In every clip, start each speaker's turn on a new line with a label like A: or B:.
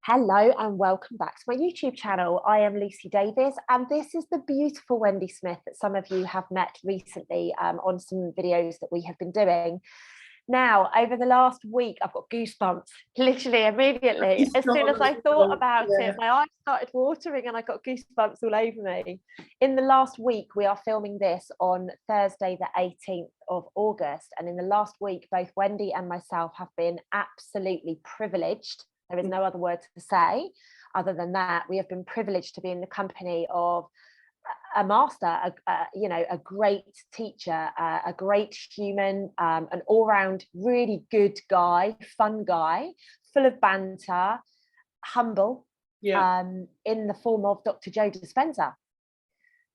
A: Hello and welcome back to my YouTube channel. I am Lucy Davies and this is the beautiful Wendy Smith that some of you have met recently on some videos that we have been doing. Now, over the last week, I've got goosebumps, literally immediately. As soon as I thought about it, my eyes started watering and I got goosebumps all over me. In the last week, we are filming this on Thursday, the 18th of August. And in the last week, both Wendy and myself have been absolutely privileged. There is no other word to say other than that. We have been privileged to be in the company of a master, a great teacher, a great human, an all-round really good guy, fun guy, full of banter, humble, in the form of Dr. Joe Dispenza.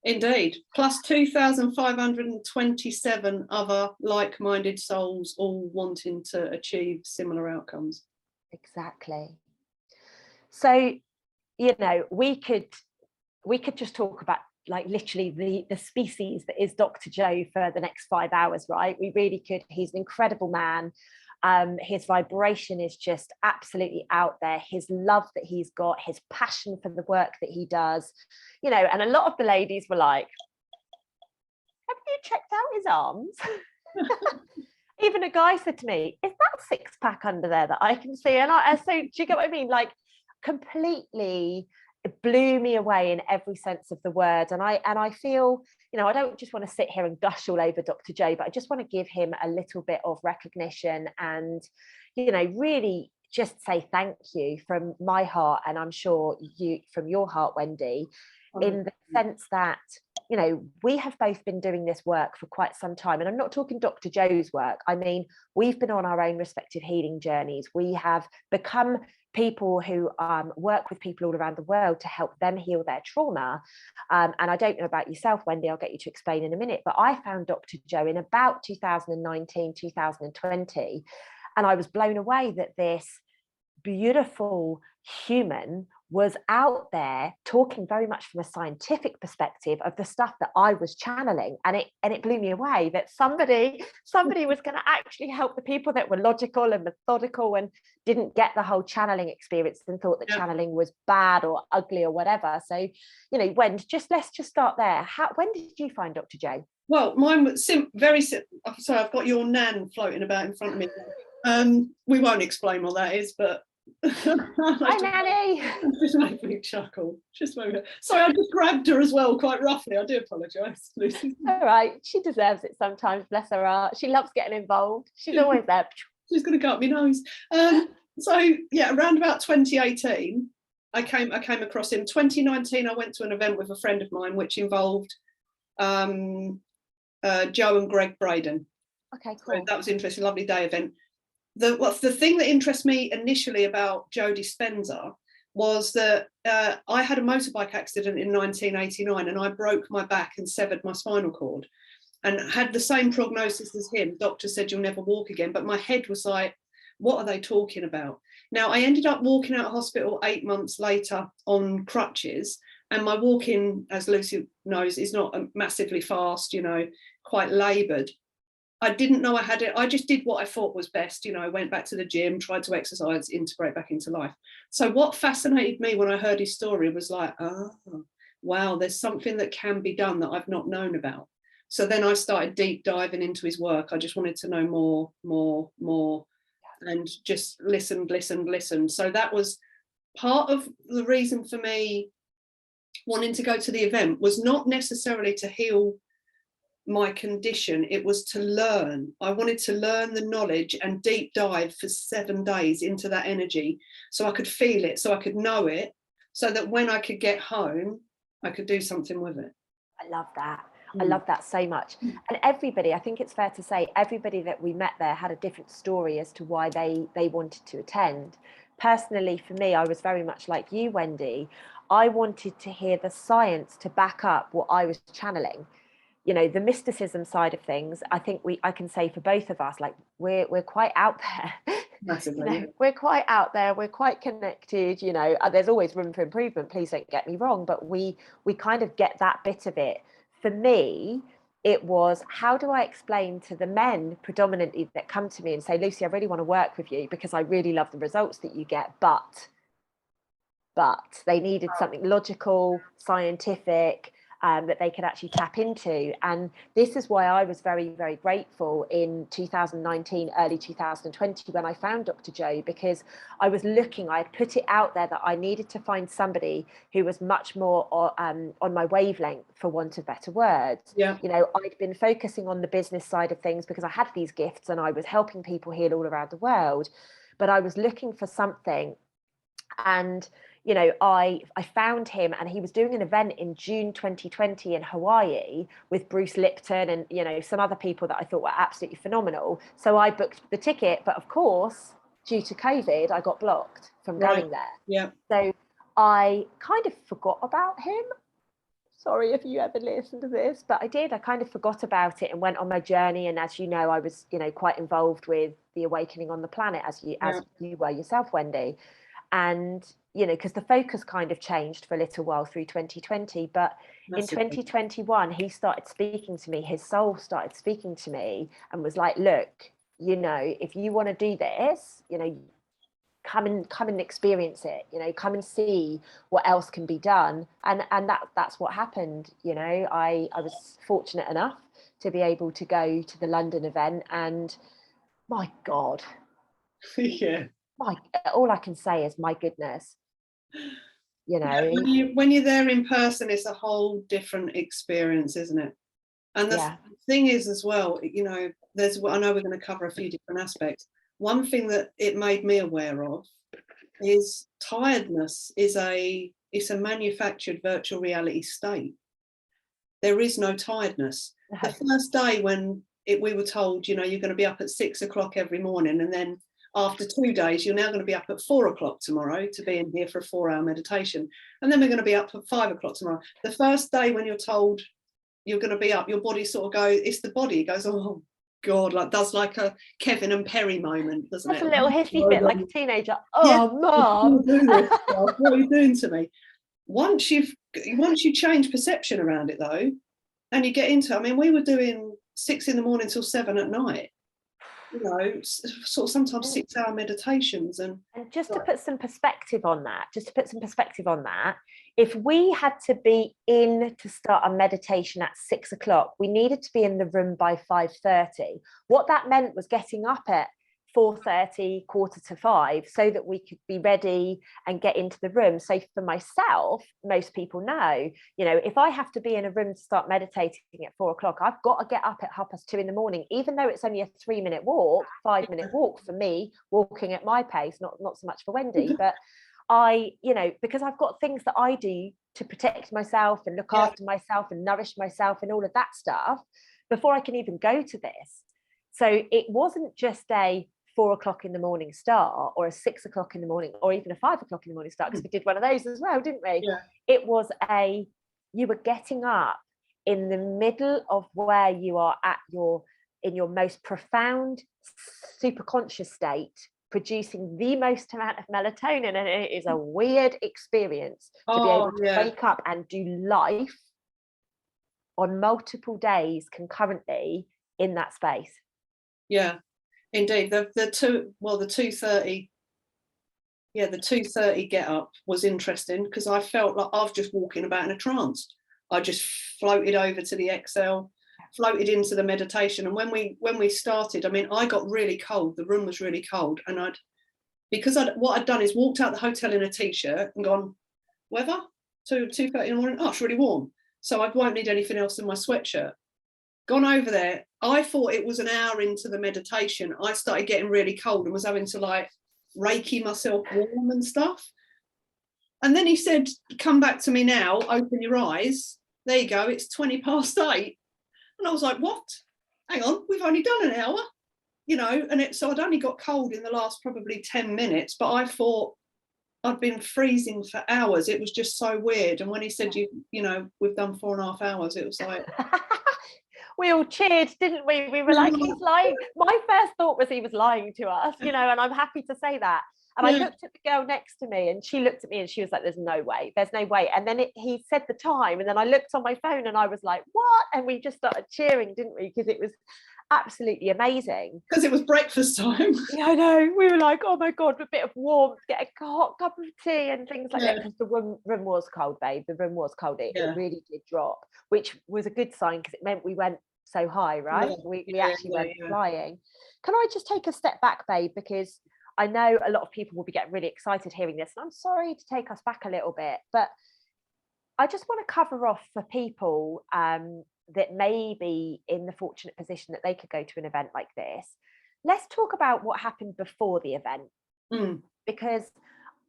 B: Indeed, plus 2,527 other like-minded souls, all wanting to achieve similar outcomes.
A: Exactly. So, you know, we could just talk about like literally the species that is Dr. Joe for the next 5 hours, right? We really could. He's an incredible man. His vibration is just absolutely out there. His love that he's got, his passion for the work that he does, you know, and a lot of the ladies were like, have you checked out his arms? Even a guy said to me, is that six-pack under there that I can see? And so do you get what I mean? Like, completely it blew me away in every sense of the word. And I feel, you know, I don't just want to sit here and gush all over Dr. Joe, but I just want to give him a little bit of recognition and, you know, really just say thank you from my heart. And I'm sure you from your heart, Wendy, in the sense that, you know, we have both been doing this work for quite some time. And I'm not talking Dr. Joe's work. I mean, we've been on our own respective healing journeys. We have become people who work with people all around the world to help them heal their trauma. And I don't know about yourself, Wendy, I'll get you to explain in a minute, but I found Dr. Joe in about 2019, 2020. And I was blown away that this beautiful human was out there talking very much from a scientific perspective of the stuff that I was channeling, and it blew me away that somebody was going to actually help the people that were logical and methodical and didn't get the whole channeling experience and thought that channeling was bad or ugly or whatever. So, you know, let's just start there. When did you find Dr. Joe?
B: Well, mine was very simple. Sorry, I've got your nan floating about in front of me. We won't explain what that is, but
A: hi, Nanny.
B: Just made me chuckle. Sorry, I just grabbed her as well, quite roughly. I do apologise, Lucy.
A: All right, she deserves it sometimes. Bless her heart. She loves getting involved. She's always there.
B: She's going to go up my nose. So yeah, around about 2018, I came across him. 2019, I went to an event with a friend of mine, which involved Joe and Greg Braden. Okay, cool. So that was interesting, lovely day event. The thing that interests me initially about Joe Dispenza was that I had a motorbike accident in 1989 and I broke my back and severed my spinal cord and had the same prognosis as him. Doctor said you'll never walk again, but my head was like, what are they talking about? Now, I ended up walking out of hospital 8 months later on crutches, and my walking, as Lucy knows, is not massively fast, you know, quite laboured. I didn't know I had it. I just did what I thought was best. You know, I went back to the gym, tried to exercise, integrate back into life. So what fascinated me when I heard his story was like, oh, wow, there's something that can be done that I've not known about. So then I started deep diving into his work. I just wanted to know more, and just listened. So that was part of the reason for me wanting to go to the event, was not necessarily to heal my condition, it was to learn. I wanted to learn the knowledge and deep dive for 7 days into that energy so I could feel it, so I could know it, so that when I could get home, I could do something with it.
A: I love that. I love that so much. And everybody, I think it's fair to say, everybody that we met there had a different story as to why they wanted to attend. Personally, for me, I was very much like you, Wendy. I wanted to hear the science to back up what I was channeling. You know, the mysticism side of things, I think I can say for both of us, like we're quite out there.
B: Massively.
A: You know, we're quite out there, we're quite connected, you know, there's always room for improvement, please don't get me wrong, but we kind of get that bit of it. For me, it was, how do I explain to the men predominantly that come to me and say, Lucy, I really want to work with you because I really love the results that you get, but but they needed something logical, scientific, that they could actually tap into. And this is why I was very, very grateful in 2019, early 2020, when I found Dr. Joe, because I was looking, I had put it out there that I needed to find somebody who was much more on my wavelength, for want of better words.
B: Yeah.
A: You know, I'd been focusing on the business side of things because I had these gifts and I was helping people heal all around the world, but I was looking for something. And you know, I found him, and he was doing an event in June 2020 in Hawaii with Bruce Lipton and, you know, some other people that I thought were absolutely phenomenal. So I booked the ticket, but of course, due to COVID, I got blocked from going there.
B: Yeah.
A: So I kind of forgot about him. Sorry if you ever listened to this, but I did. I kind of forgot about it and went on my journey. And as you know, I was, you know, quite involved with the Awakening on the Planet, as you were yourself, Wendy. And you know, because the focus kind of changed for a little while through 2020, but in 2021 he started speaking to me, his soul started speaking to me and was like, look, you know, if you want to do this, you know, come and experience it, you know, come and see what else can be done. And that's what happened. You know, I was fortunate enough to be able to go to the London event, and my God,
B: Yeah,
A: all I can say is my goodness. You know,
B: when you're there in person, it's a whole different experience, isn't it? And the thing is as well, you know, I know we're going to cover a few different aspects. One thing that it made me aware of is tiredness it's a manufactured virtual reality state. There is no tiredness. The first day when we were told, you know, you're going to be up at 6 o'clock every morning, and then after 2 days, you're now going to be up at 4 o'clock tomorrow to be in here for a 4-hour meditation. And then we're going to be up at 5 o'clock tomorrow. The first day when you're told you're going to be up, your body sort of goes, it's the body goes, oh God, like does like a Kevin and Perry moment, doesn't
A: that's
B: it?
A: a little hissy fit, like a teenager. Oh, Mom.
B: What are you doing to me? Once you change perception around it though, and you get into, I mean, we were doing 6 in the morning till 7 at night. You know, sort of sometimes 6-hour meditations. And
A: just to put some perspective on that, if we had to be in to start a meditation at 6 o'clock, we needed to be in the room by 5:30. What that meant was getting up at 4:30, 4:45, so that we could be ready and get into the room. So for myself, most people know, you know, if I have to be in a room to start meditating at 4 o'clock, I've got to get up at 2:30 in the morning, even though it's only a 3-minute walk, 5-minute walk for me, walking at my pace, not so much for Wendy, but I, you know, because I've got things that I do to protect myself and look after myself and nourish myself and all of that stuff before I can even go to this. So it wasn't just a 4 o'clock in the morning start, or a 6 o'clock in the morning, or even a 5 o'clock in the morning start, because we did one of those as well, didn't we?
B: Yeah.
A: It was you were getting up in the middle of where you are at in your most profound super conscious state, producing the most amount of melatonin, and it is a weird experience to be able to wake up and do life on multiple days concurrently in that space.
B: Yeah, indeed. The 2:30 the 2:30 get up was interesting, because I felt like I was just walking about in a trance. I just floated over to the Excel, floated into the meditation. And when we started, I mean, I got really cold. The room was really cold, and what I'd done is walked out the hotel in a t-shirt and gone, weather, 2:30 in the morning, oh, it's really warm, so I won't need anything else than my sweatshirt. Gone over there, I thought it was an hour into the meditation, I started getting really cold and was having to like Reiki myself warm and stuff. And then he said, come back to me now, open your eyes. There you go, it's 8:20. And I was like, what? Hang on, we've only done an hour, you know. And so I'd only got cold in the last probably 10 minutes, but I thought I'd been freezing for hours. It was just so weird. And when he said, you know, we've done 4.5 hours, it was like...
A: We all cheered, didn't we? We were like, he's lying. My first thought was he was lying to us, you know, and I'm happy to say that. And I looked at the girl next to me, and she looked at me and she was like, there's no way. And then he said the time, and then I looked on my phone and I was like, what? And we just started cheering, didn't we? Because it was absolutely amazing.
B: Because it was breakfast time.
A: Yeah, I know. We were like, oh my God, a bit of warmth, get a hot cup of tea and things like that. Because the room was cold, babe. The room was cold. It really did drop, which was a good sign because it meant we went so high, right? We actually went flying. Can I just take a step back, babe? Because I know a lot of people will be getting really excited hearing this. And I'm sorry to take us back a little bit, but I just want to cover off for people that may be in the fortunate position that they could go to an event like this. Let's talk about what happened before the event, because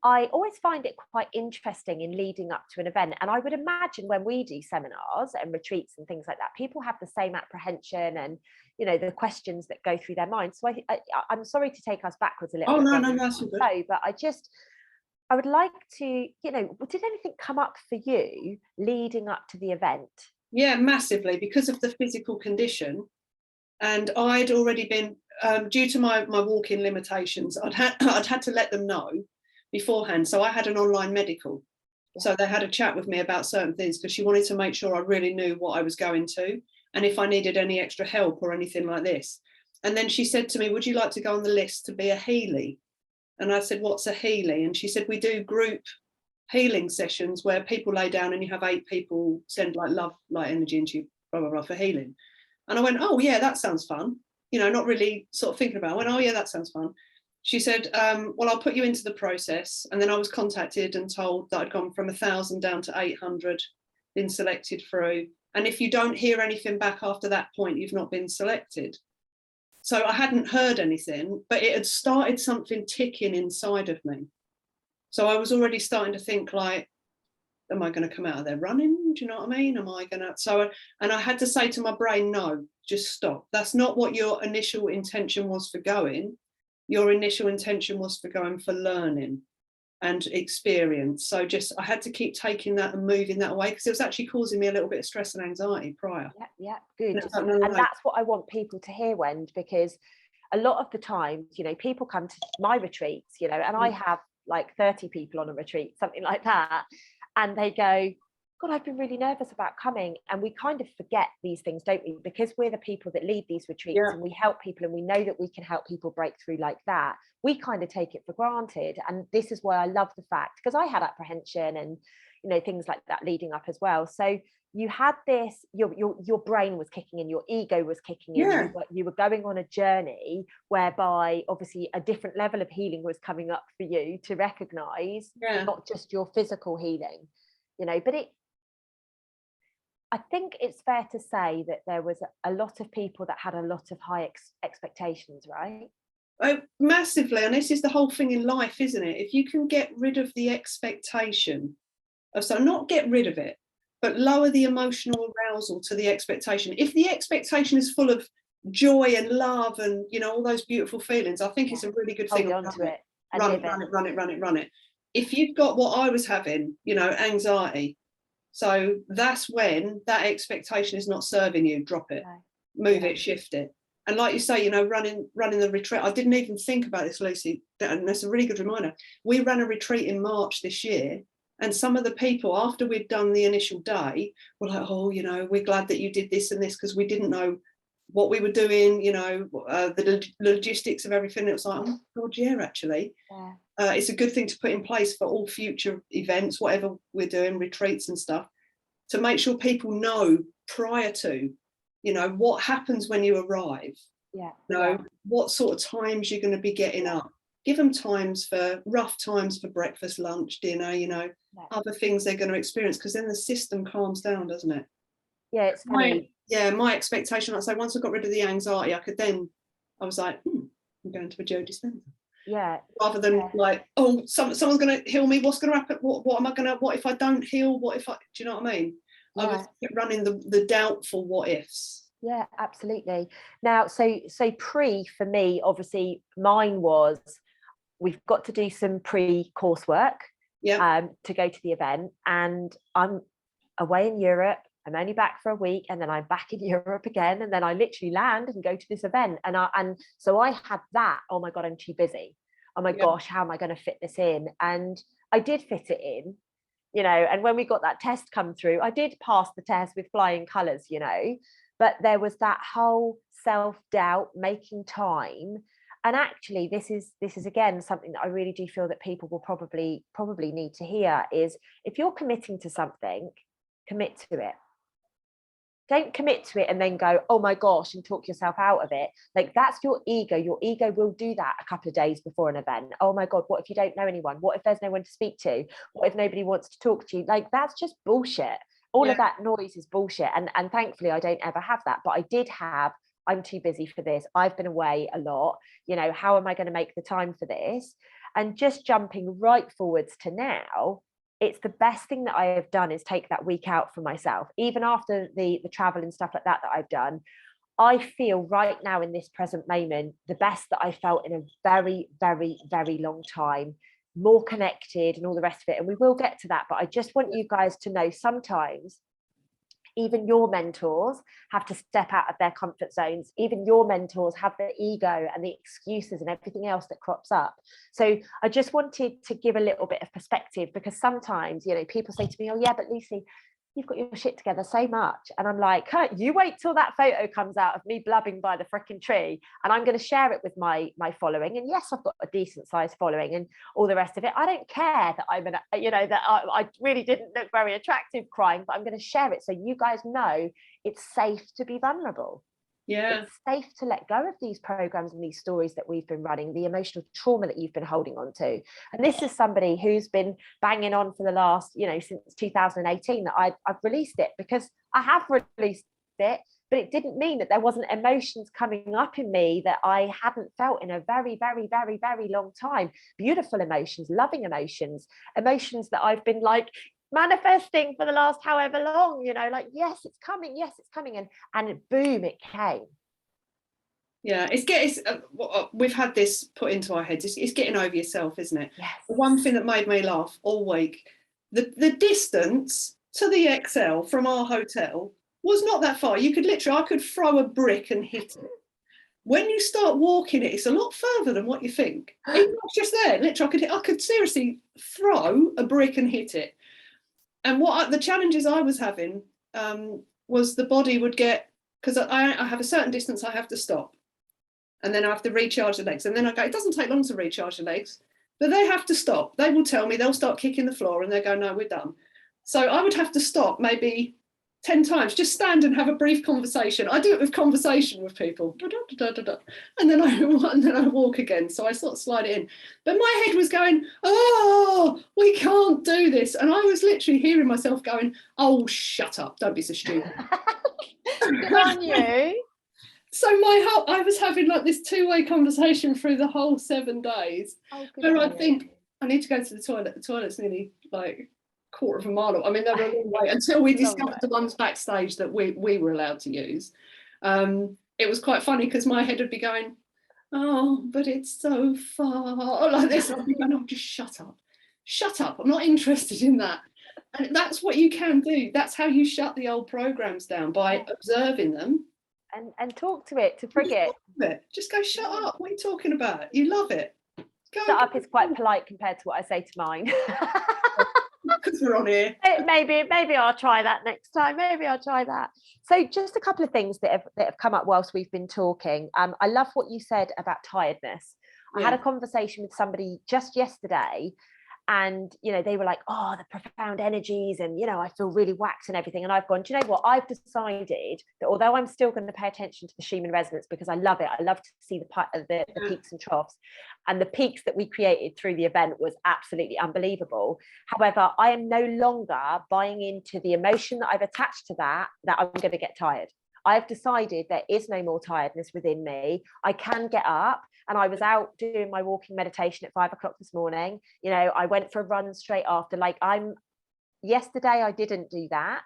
A: I always find it quite interesting in leading up to an event. And I would imagine when we do seminars and retreats and things like that, people have the same apprehension and, you know, the questions that go through their minds. So I'm sorry to take us backwards a little bit.
B: No, that's good.
A: But I would like to, you know, did anything come up for you leading up to the event?
B: Yeah, massively, because of the physical condition. And I'd already been, due to my walk-in limitations, I'd had to let them know beforehand. So I had an online medical. So they had a chat with me about certain things because she wanted to make sure I really knew what I was going to and if I needed any extra help or anything like this. And then she said to me, would you like to go on the list to be a Healy? And I said, what's a Healy? And she said, we do group healing sessions where people lay down and you have 8 people send like love, light energy into you, blah, blah, blah, for healing. And I went, oh yeah, that sounds fun. You know, not really sort of thinking about it. I went, oh yeah, that sounds fun. She said, well, I'll put you into the process. And then I was contacted and told that I'd gone from 1,000 down to 800, been selected through. And if you don't hear anything back after that point, you've not been selected. So I hadn't heard anything, but it had started something ticking inside of me. So I was already starting to think like, am I going to come out of there running? Do you know what I mean? Am I going to? So, and I had to say to my brain, no, just stop. That's not what your initial intention was for going. Your initial intention was for going for learning and experience. So I had to keep taking that and moving that away because it was actually causing me a little bit of stress and anxiety prior.
A: Yeah, good. And that's what I want people to hear, Wend, because a lot of the times, you know, people come to my retreats, you know, and I have like 30 people on a retreat, something like that. And they go, God, I've been really nervous about coming. And we kind of forget these things, don't we? Because we're the people that lead these retreats and we help people and we know that we can help people break through like that. We kind of take it for granted. And this is why I love the fact, because I had apprehension and, you know, things like that leading up as well. So you had this, your brain was kicking in, your ego was kicking in, you were going on a journey whereby obviously a different level of healing was coming up for you to recognize, not just your physical healing, you know, but I think it's fair to say that there was a lot of people that had a lot of high expectations, right?
B: Oh, massively. And this is the whole thing in life, isn't it? If you can get rid of the expectation of, so not get rid of it, but lower the emotional arousal to the expectation. If the expectation is full of joy and love and, you know, all those beautiful feelings, I think it's a really good thing.
A: Hold on to it.
B: Run it. If you've got what I was having, you know, anxiety, so that's when that expectation is not serving you, drop it, move it, shift it. And like you say, you know, running the retreat, I didn't even think about this, Lucy, and that's a really good reminder. We ran a retreat in March this year. And some of the people, after we'd done the initial day, were like, oh, you know, we're glad that you did this and this because we didn't know what we were doing, you know, the logistics of everything. It was like, oh, God, yeah, actually. It's a good thing to put in place for all future events, whatever we're doing, retreats and stuff, to make sure people know prior to, you know, what happens when you arrive. You know, what sort of times you're going to be getting up. Give them rough times for breakfast, lunch, dinner, you know, other things they're going to experience, because then the system calms down, doesn't it?
A: Yeah, it's funny.
B: My expectation, I'd say once I got rid of the anxiety, I was like, I'm going to a Joe Dispenza. Rather than like, oh, someone's going to heal me. What's going to happen? What if I don't heal? Do you know what I mean? I was running the doubtful what ifs.
A: Yeah, absolutely. Now, so for me, obviously mine was, we've got to do some pre-coursework to go to the event, and I'm away in Europe. I'm only back for a week, and then I'm back in Europe again, and then I literally land and go to this event. And so I had that, oh my God, I'm too busy. Oh my gosh, how am I going to fit this in? And I did fit it in, you know, and when we got that test come through, I did pass the test with flying colours, you know, but there was that whole self-doubt, making time. And actually, this is again something that I really do feel that people will probably need to hear, is if you're committing to something, commit to it. Don't commit to it and then go, oh my gosh, and talk yourself out of it. Like, that's your ego. Your ego will do that a couple of days before an event. Oh my God, what if you don't know anyone? What if there's no one to speak to? What if nobody wants to talk to you? Like, that's just bullshit. All of that noise is bullshit. And thankfully, I don't ever have that. But I did have, I'm too busy for this. I've been away a lot. You know, how am I going to make the time for this? And just jumping right forwards to now, it's the best thing that I have done is take that week out for myself. Even after the travel and stuff like that I've done, I feel right now in this present moment, the best that I felt in a very, very, very long time, more connected and all the rest of it. And we will get to that. But I just want you guys to know, sometimes even your mentors have to step out of their comfort zones. Even your mentors have the ego and the excuses and everything else that crops up. So I just wanted to give a little bit of perspective, because sometimes, you know, people say to me, oh yeah, but Lucy, you've got your shit together so much. And I'm like, huh, you wait till that photo comes out of me blubbing by the freaking tree, and I'm going to share it with my following. And yes, I've got a decent sized following and all the rest of it. I don't care that I'm that I really didn't look very attractive crying, but I'm going to share it so you guys know it's safe to be vulnerable.
B: Yeah.
A: It's safe to let go of these programs and these stories that we've been running, the emotional trauma that you've been holding on to. And this is somebody who's been banging on for the last, you know, since 2018 that I've released it, because I have released it, but it didn't mean that there wasn't emotions coming up in me that I hadn't felt in a very, very, very, very long time. Beautiful emotions, loving emotions, emotions that I've been like manifesting for the last however long, you know, like, yes, it's coming, and boom, it came.
B: Yeah, we've had this put into our heads. It's getting over yourself, isn't it?
A: Yes.
B: The one thing that made me laugh all week, the distance to the XL from our hotel was not that far. I could throw a brick and hit it. When you start walking it, it's a lot further than what you think. It's not just there. Literally, I could seriously throw a brick and hit it. And the challenges I was having was the body would get, because I have a certain distance I have to stop, and then I have to recharge the legs, and then I go, it doesn't take long to recharge the legs, but they have to stop. They will tell me, they'll start kicking the floor and they go, no, we're done. So I would have to stop maybe 10 times, just stand and have a brief conversation. I do it with conversation with people, and then I walk again. So I sort of slide it in, but my head was going, oh, we can't do this. And I was literally hearing myself going, oh, shut up, don't be so stupid.
A: Good on you.
B: So I was having like this two-way conversation through the whole 7 days, where I think I need to go to the toilet. The toilet's nearly like quarter of a mile. I mean, they were a long way until we discovered the ones backstage that we were allowed to use. It was quite funny because my head would be going, oh, but it's so far, like this. I'd be going, oh, just shut up, I'm not interested in that. And that's what you can do. That's how you shut the old programs down, by observing them
A: and talk to it, to frig it.
B: Just go, shut up, what are you talking about? You love it.
A: Shut up is quite polite compared to what I say to mine.
B: Because we're on here.
A: Maybe I'll try that next time. Maybe I'll try that. So just a couple of things that have come up whilst we've been talking. I love what you said about tiredness. I had a conversation with somebody just yesterday, and you know, they were like, oh, the profound energies, and you know, I feel really whacked and everything. And I've gone, do you know what, I've decided that although I'm still going to pay attention to the Schumann resonance, because I love it, I love to see the peaks and troughs, and the peaks that we created through the event was absolutely unbelievable. However, I am no longer buying into the emotion that I've attached to that I'm going to get tired. I've decided there is no more tiredness within me. I can get up, and I was out doing my walking meditation at 5 o'clock this morning. You know, I went for a run straight after. Yesterday I didn't do that.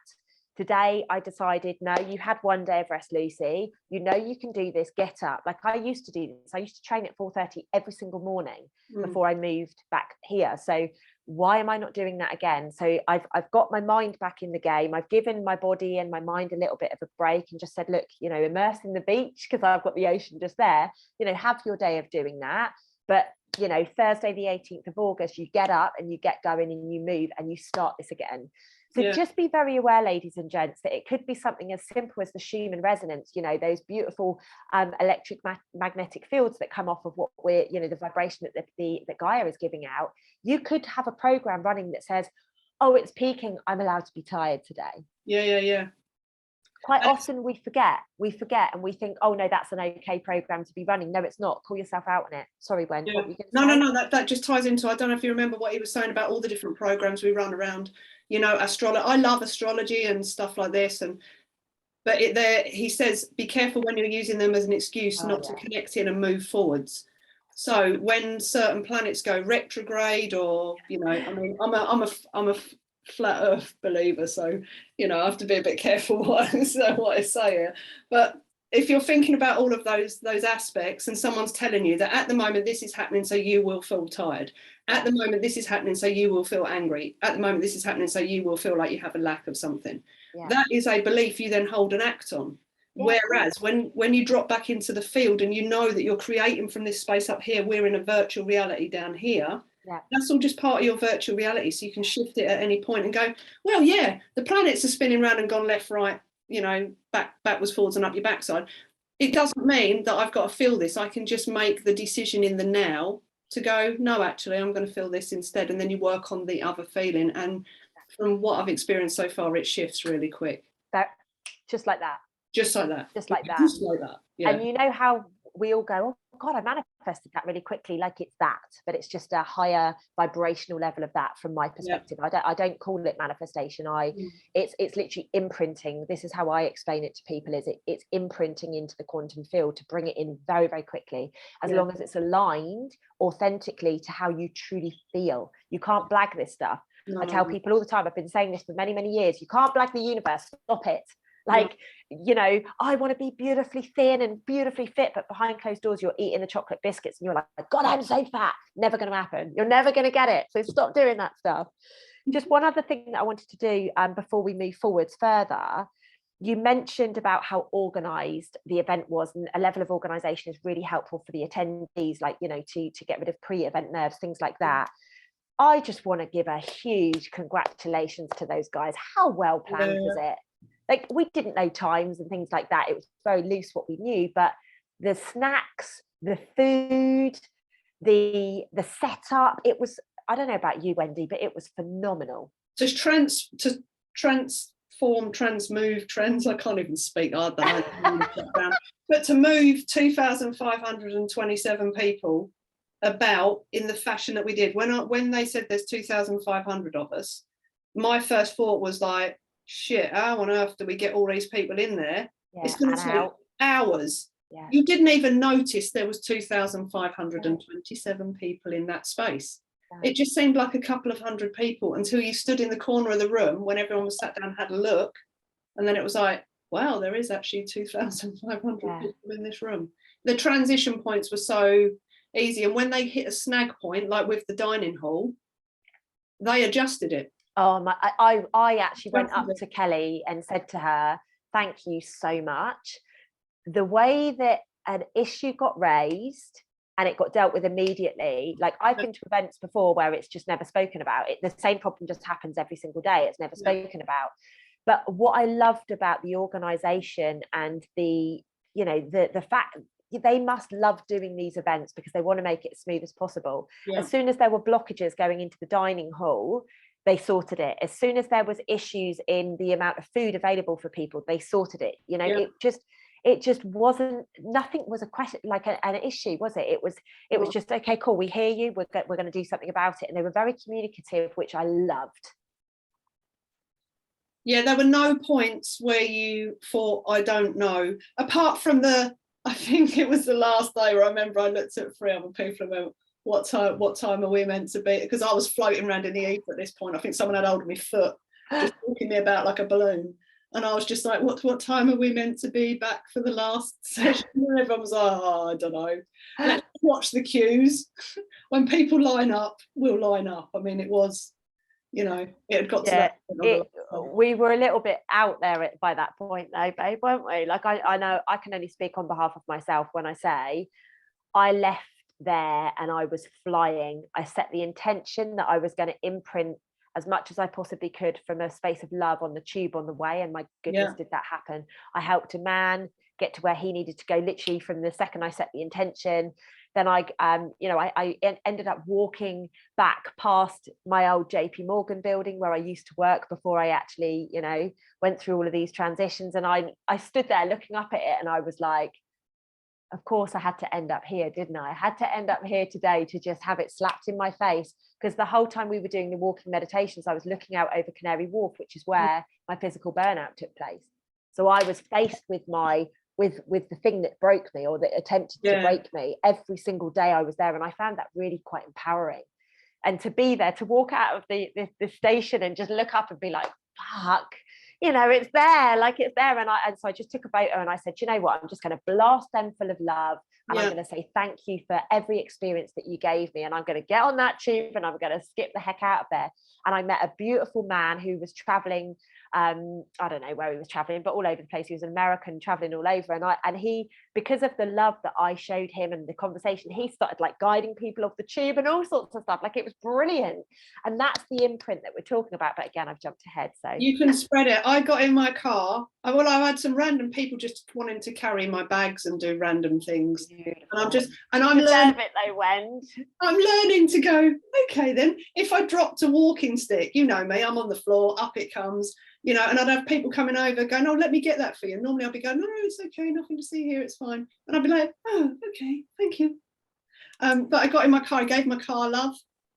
A: Today I decided, no, you had one day of rest, Lucy. You know you can do this. Get up. Like I used to do this. I used to train at 4:30 every single morning before I moved back here. So why am I not doing that again? So I've got my mind back in the game. I've given my body and my mind a little bit of a break and just said, look, you know, immerse in the beach because I've got the ocean just there. You know, have your day of doing that. But you know, Thursday the 18th of August, you get up and you get going and you move and you start this again. So just be very aware, ladies and gents, that it could be something as simple as the Schumann resonance, you know, those beautiful electric magnetic fields that come off of what we're, you know, the vibration that that Gaia is giving out. You could have a program running that says, oh, it's peaking, I'm allowed to be tired today.
B: Yeah.
A: Quite often we forget and we think, oh no, that's an okay program to be running. No, it's not. Call yourself out on it. Sorry, Gwen.
B: Yeah.
A: What were you going to say?
B: No, that just ties into, I don't know if you remember what he was saying about all the different programs we run around, you know, astrology. I love astrology and stuff like this, but he says, be careful when you're using them as an excuse to connect in and move forwards. So when certain planets go retrograde, or, you know, I mean, I'm a flat earth believer, so, you know, I have to be a bit careful what I say here. But if you're thinking about all of those aspects, and someone's telling you that at the moment this is happening, so you will feel tired. At the moment this is happening, so you will feel angry. At the moment this is happening, so you will feel like you have a lack of something. Yeah. That is a belief you then hold and act on. Yeah, whereas when you drop back into the field and you know that you're creating from this space up here, we're in a virtual reality down here. Yeah. That's all just part of your virtual reality. So you can shift it at any point and go, well, yeah, the planets are spinning around and gone left, right, you know, backwards, forwards and up your backside. It doesn't mean that I've got to feel this. I can just make the decision in the now to go, no, actually, I'm going to feel this instead. And then you work on the other feeling. And from what I've experienced so far, it shifts really quick.
A: Just like that.
B: Just like that.
A: Just like that.
B: Just like that. Yeah.
A: And you know how we all go, oh God, I manifested that really quickly, like it's that, but it's just a higher vibrational level of that from my perspective. Yeah. I don't call it manifestation. It's literally imprinting. This is how I explain it to people, is it's imprinting into the quantum field to bring it in very, very quickly, as long as it's aligned authentically to how you truly feel. You can't blag this stuff. No. I tell people all the time, I've been saying this for many, many years, you can't blag the universe, stop it. Like, you know, I want to be beautifully thin and beautifully fit, but behind closed doors, you're eating the chocolate biscuits and you're like, God, I'm so fat. Never going to happen. You're never going to get it. So stop doing that stuff. Just one other thing that I wanted to do before we move forwards further. You mentioned about how organized the event was, and a level of organization is really helpful for the attendees, like, you know, to get rid of pre-event nerves, things like that. I just want to give a huge congratulations to those guys. How well planned was it? Like, we didn't know times and things like that. It was very loose what we knew, but the snacks, the food, the setup, it was, I don't know about you, Wendy, but it was phenomenal. I can't even speak, I don't know. But to move 2,527 people about in the fashion that we did, when they said there's 2,500 of us, my first thought was like, shit, how on earth do we get all these people in there? It's going to take hours. You didn't even notice there was 2,527 people in that space. It just seemed like a couple of hundred people until you stood in the corner of the room when everyone was sat down and had a look, and then it was like, wow, there is actually 2,500 people in this room. The transition points were so easy, and when they hit a snag point, like with the dining hall, they adjusted it. Oh my! I actually went up to Kelly and said to her, "Thank you so much." The way that an issue got raised and it got dealt with immediately. Like, I've been to events before where it's just never spoken about. The same problem just happens every single day. It's never spoken about. But what I loved about the organisation and the fact they must love doing these events because they want to make it as smooth as possible. As soon as there were blockages going into the dining hall, they sorted it. As soon as there was issues in the amount of food available for people, they sorted it. You know, it just wasn't, nothing was a question, like an issue, was it? It was just, okay, cool, we hear you, we're going to do something about it. And they were very communicative, which I loved.
B: Yeah, there were no points where you thought, I don't know, apart from I think it was the last day where I remember I looked at 3 other people and went, what time are we meant to be? Because I was floating around in the ether at this point. I think someone had hold of my foot, just walking me about like a balloon. And I was just like, what time are we meant to be back for the last session? And everyone was like, oh, I don't know. Let's watch the cues. When people line up, we'll line up. I mean, it was, you know, it had got to that point.
A: We were a little bit out there by that point though, babe, weren't we? Like, I know I can only speak on behalf of myself when I say I left there and I was flying. I set the intention that I was going to imprint as much as I possibly could from a space of love on the tube on the way. And my goodness,
B: Yeah.
A: did that happen. I helped a man get to where he needed to go literally from the second I set the intention. Then I ended up walking back past my old JP Morgan building where I used to work before I actually, went through all of these transitions. And I stood there looking up at it and I was like, of course I had to end up here, didn't I? I had to end up here today to just have it slapped in my face, because the whole time we were doing the walking meditations, I was looking out over Canary Wharf, which is where my physical burnout took place. So I was faced with with the thing that broke me, or that attempted to break me, every single day I was there. And I found that really quite empowering. And to be there, to walk out of the station and just look up and be like, fuck, it's there, like it's there. And so I just took a photo and I said, you know what, I'm just going to blast them full of love. And I'm going to say thank you for every experience that you gave me. And I'm going to get on that tube and I'm going to skip the heck out of there. And I met a beautiful man who was traveling. I don't know where he was traveling, but all over the place. He was an American traveling all over. And he, because of the love that I showed him and the conversation, he started like guiding people off the tube and all sorts of stuff. Like, it was brilliant. And that's the imprint that we're talking about. But again, I've jumped ahead. So
B: you can spread it. I got in my car. I had some random people just wanting to carry my bags and do random things. Beautiful. And I'm learning
A: it though, Wend.
B: I'm learning to go, okay then, if I dropped a walking stick, you know me, I'm on the floor, up it comes, and I'd have people coming over going, oh, let me get that for you. Normally I'd be going, no, it's okay, nothing to see here, it's fine. And I'd be like, oh, okay, thank you. But I got in my car, I gave my car love.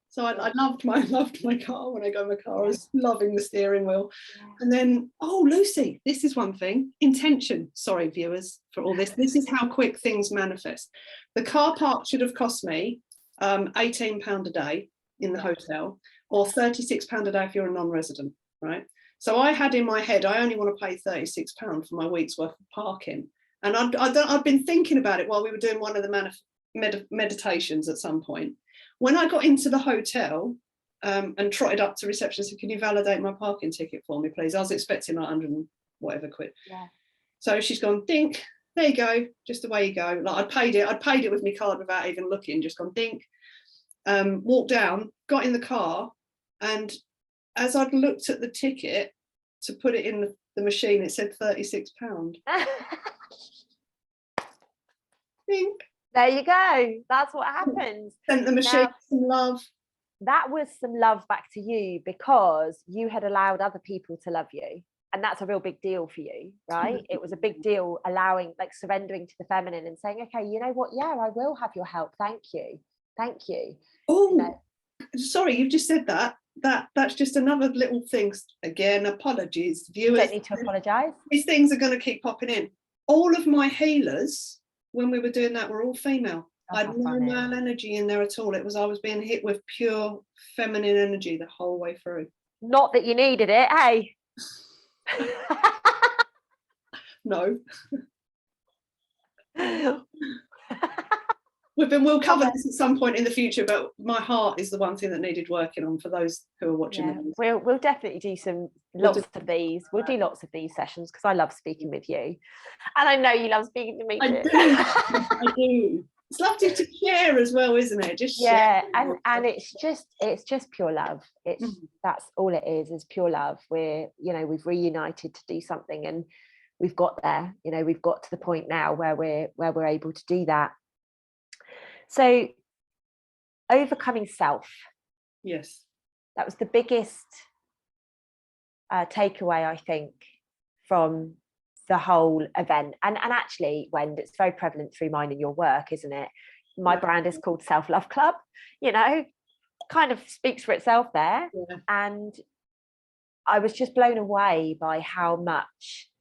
B: So I loved my car when I got in my car. I was loving the steering wheel. And then, oh, Lucy, this is one thing. Intention. Sorry, viewers, for all this. This is how quick things manifest. The car park should have cost me £18 a day in the hotel, or £36 a day if you're a non-resident, right? So I had in my head, I only want to pay £36 for my week's worth of parking. And I'd been thinking about it while we were doing one of the meditations at some point. When I got into the hotel and trotted up to reception and said, can you validate my parking ticket for me, please? I was expecting like 100 and whatever quid. Yeah. So she's gone, dink, there you go, just away you go. Like I'd paid it with my card without even looking, just gone, dink. Walked down, got in the car, and as I'd looked at the ticket to put it in the machine, it said £36. Dink.
A: There you go. That's what happens.
B: Sent the machine some love.
A: That was some love back to you, because you had allowed other people to love you. And that's a real big deal for you, right? It was a big deal, allowing, like, surrendering to the feminine and saying, okay, you know what? Yeah, I will have your help. Thank you. Thank you.
B: Oh, sorry, you've just said that. That's just another little thing. Again, apologies, viewers.
A: Don't need to apologise.
B: These things are going to keep popping in. All of my healers, when we were doing that, were all female. I had no male energy in there at all. I was being hit with pure feminine energy the whole way through. Not that you needed it, hey? No. We'll cover this at some point in the future, but my heart is the one thing that needed working on for those who are watching.
A: Yeah, we'll definitely do lots of these. We'll do lots of these sessions, because I love speaking with you, and I know you love speaking to me too.
B: I do. It's lovely to share as well, isn't it? Just share.
A: And it's just pure love. That's all it is pure love. We've reunited to do something, and we've got there. We've got to the point now where we're able to do that. So, overcoming self.
B: Yes.
A: That was the biggest takeaway, I think, from the whole event. And actually, Wend, it's very prevalent through mine and your work, isn't it? My brand is called Self-Love Club, kind of speaks for itself there. Yeah. And I was just blown away by how much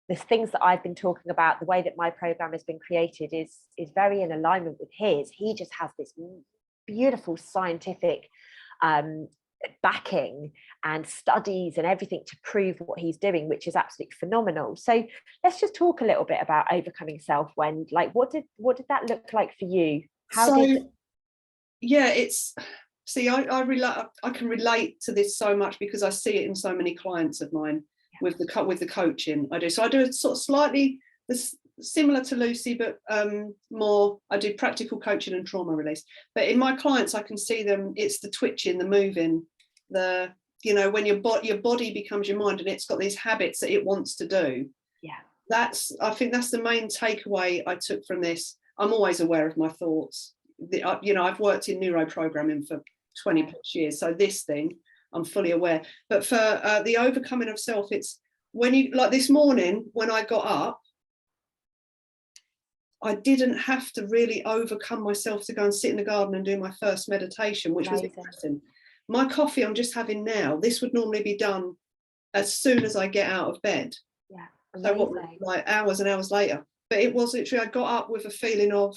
A: the things that I've been talking about, the way that my program has been created is very in alignment with his. He just has this beautiful scientific backing and studies and everything to prove what he's doing, which is absolutely phenomenal. So let's just talk a little bit about overcoming self. When, like, what did that look like for you? I can relate to this so much, because I see it in so many clients of mine. With the coaching I do. So I do a sort of slightly similar to Lucy, but more, I do practical coaching and trauma release. But in my clients, I can see them, it's the twitching, the moving, the
B: you know, when your body becomes your mind and it's got these habits that it wants to do.
A: Yeah.
B: I think that's the main takeaway I took from this. I'm always aware of my thoughts. You know, I've worked in neuroprogramming for 20 plus years, so this thing I'm fully aware. But for the overcoming of self, it's when you, like this morning when I got up, I didn't have to really overcome myself to go and sit in the garden and do my first meditation, which was interesting. My coffee I'm just having now, this would normally be done as soon as I get out of bed.
A: Yeah.
B: So what, like hours and hours later. But it was literally, I got up with a feeling of,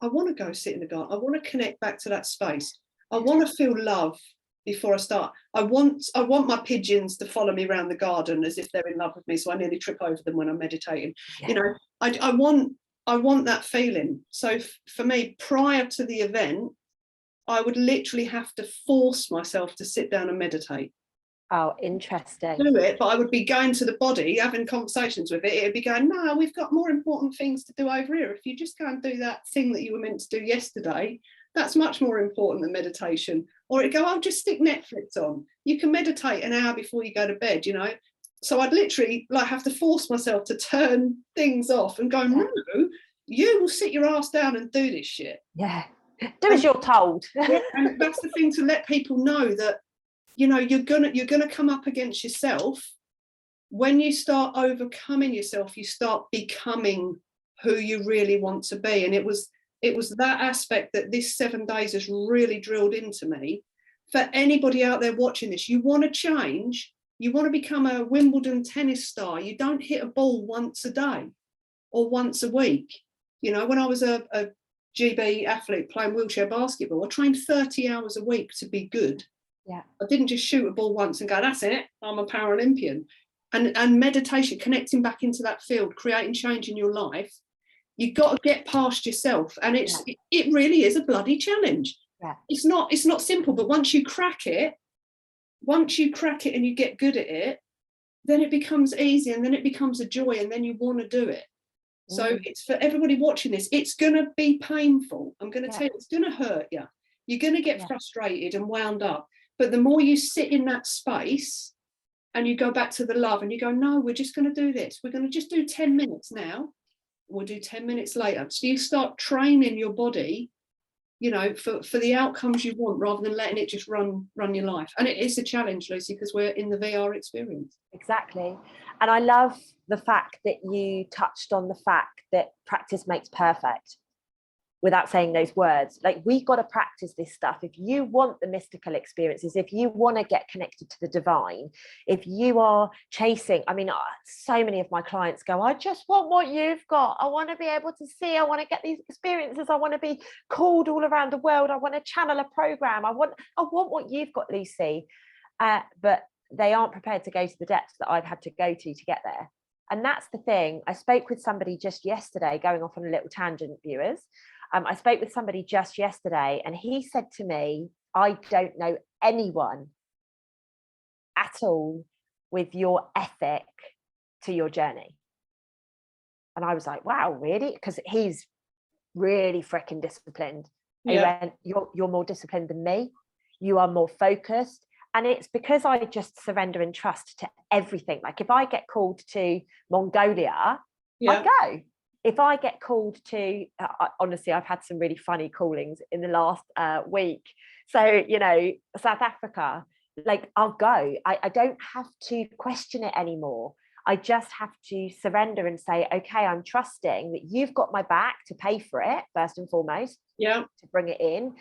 B: I want to go sit in the garden. I want to connect back to that space. I want to feel love before I start. I want my pigeons to follow me around the garden as if they're in love with me, so I nearly trip over them when I'm meditating. Yeah. You know, I want that feeling. So for me, prior to the event, I would literally have to force myself to sit down and meditate.
A: Oh, interesting.
B: Do it, but I would be going to the body, having conversations with it. It'd be going, no, we've got more important things to do over here. If you just go and do that thing that you were meant to do yesterday, that's much more important than meditation. Or it'd go, I'll just stick Netflix on. You can meditate an hour before you go to bed, you know. So I'd literally like have to force myself to turn things off and go, no, you will sit your ass down and do this shit.
A: Yeah, do as you're told.
B: Yeah, and that's the thing, to let people know that, you know, you're gonna come up against yourself. When you start overcoming yourself, you start becoming who you really want to be. And it was that aspect that this 7 days has really drilled into me. For anybody out there watching this, you want to change, you want to become a Wimbledon tennis star, you don't hit a ball once a day or once a week. You know, when I was a GB athlete playing wheelchair basketball, I trained 30 hours a week to be good.
A: Yeah.
B: I didn't just shoot a ball once and go, that's it, I'm a Paralympian. And meditation, connecting back into that field, creating change in your life, you've got to get past yourself. And it really is a bloody challenge.
A: Yeah.
B: It's not simple, but once you crack it and you get good at it, then it becomes easy, and then it becomes a joy, and then you want to do it. So it's for everybody watching this, it's going to be painful. I'm going to tell you, it's going to hurt you. You're going to get frustrated and wound up. But the more you sit in that space and you go back to the love and you go, no, we're just going to do this. We're going to just do 10 minutes now. We'll do 10 minutes later. So you start training your body, you know, for the outcomes you want, rather than letting it just run your life. And it is a challenge, Lucy, because we're in the VR experience.
A: Exactly. And I love the fact that you touched on the fact that practice makes perfect, without saying those words. Like, we got to practice this stuff. If you want the mystical experiences, if you want to get connected to the divine, if you are chasing, I mean, so many of my clients go, I just want what you've got. I want to be able to see, I want to get these experiences. I want to be called all around the world. I want to channel a program. I want what you've got, Lucy. But they aren't prepared to go to the depths that I've had to go to get there. And that's the thing. I spoke with somebody just yesterday, going off on a little tangent, viewers. I spoke with somebody just yesterday, and he said to me, I don't know anyone at all with your ethic to your journey. And I was like, wow, really? Because he's really freaking disciplined. Yeah. You're more disciplined than me. You are more focused. And it's because I just surrender and trust to everything. Like, if I get called to Mongolia, I go. If I get called to, honestly, I've had some really funny callings in the last week. So, you know, South Africa, like, I'll go. I don't have to question it anymore. I just have to surrender and say, okay, I'm trusting that you've got my back to pay for it, first and foremost, to bring it in.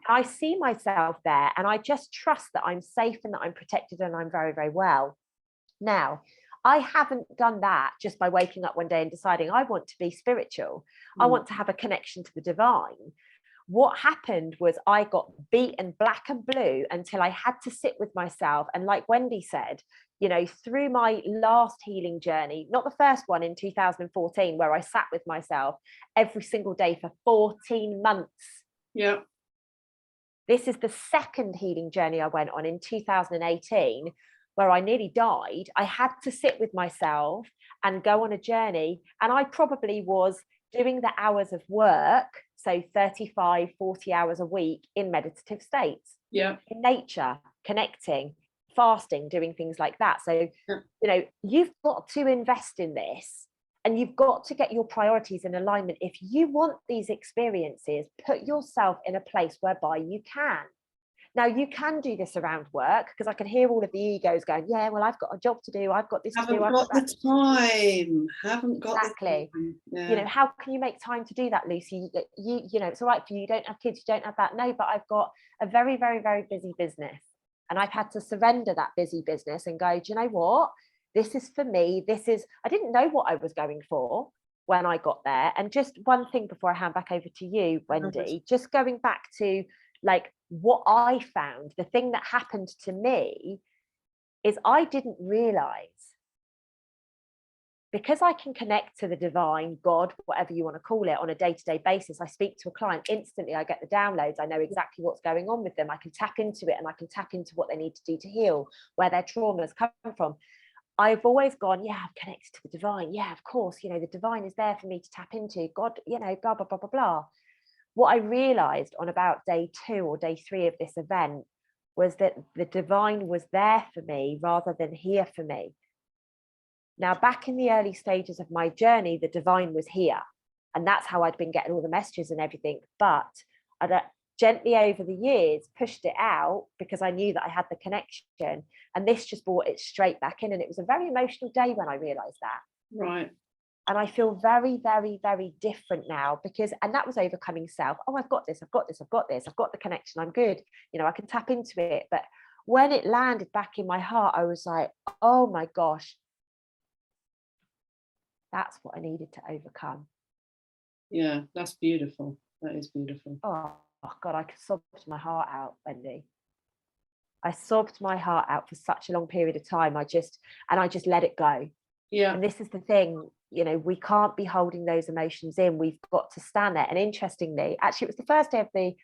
A: I see myself there, and I just trust that I'm safe and that I'm protected and I'm very, very well. Now, I haven't done that just by waking up one day and deciding I want to be spiritual. I want to have a connection to the divine. What happened was I got beaten black and blue until I had to sit with myself. And like Wendy said, you know, through my last healing journey, not the first one in 2014, where I sat with myself every single day for 14 months.
B: Yeah.
A: This is the second healing journey I went on in 2018, where I nearly died. I had to sit with myself and go on a journey. And I probably was doing the hours of work, so 35, 40 hours a week in meditative states, in nature, connecting, fasting, doing things like that. So,
B: Yeah.
A: you know, you've got to invest in this, and you've got to get your priorities in alignment. If you want these experiences, put yourself in a place whereby you can. Now, you can do this around work, because I can hear all of the egos going, yeah, well, I've got a job to do, I've got this to do, I've got that.
B: Haven't got
A: Exactly.
B: the time. Yeah.
A: You know, how can you make time to do that, Lucy? You know, it's all right for you, you don't have kids, you don't have that. No, but I've got a very, very, very busy business, and I've had to surrender that busy business and go, do you know what? This is for me. I didn't know what I was going for when I got there. And just one thing before I hand back over to you, Wendy, just going back to like what I found, the thing that happened to me is I didn't realize, because I can connect to the divine, God, whatever you want to call it, on a day-to-day basis. I speak to a client instantly, I get the downloads, I know exactly what's going on with them, I can tap into it, and I can tap into what they need to do to heal, where their traumas come from. I've always gone, yeah, I'm connected to the divine. Yeah, of course, you know, the divine is there for me to tap into. God, you know, blah, blah, blah, blah, blah. What I realized on about day 2 or day 3 of this event was that the divine was there for me rather than here for me. Now, back in the early stages of my journey, the divine was here, and that's how I'd been getting all the messages and everything. But I'd gently over the years pushed it out because I knew that I had the connection, and this just brought it straight back in. And it was a very emotional day when I realized that.
B: Right.
A: And I feel very, very, very different now, because, and that was overcoming self. Oh, I've got this, I've got this, I've got this, I've got the connection, I'm good. You know, I can tap into it. But when it landed back in my heart, I was like, oh my gosh, that's what I needed to overcome.
B: Yeah, that's beautiful. That is beautiful.
A: Oh God, I sobbed my heart out, Wendy. I sobbed my heart out for such a long period of time. I just let it go.
B: Yeah.
A: And this is the thing, you know, we can't be holding those emotions in. We've got to stand there. And interestingly, actually, it was the first day of the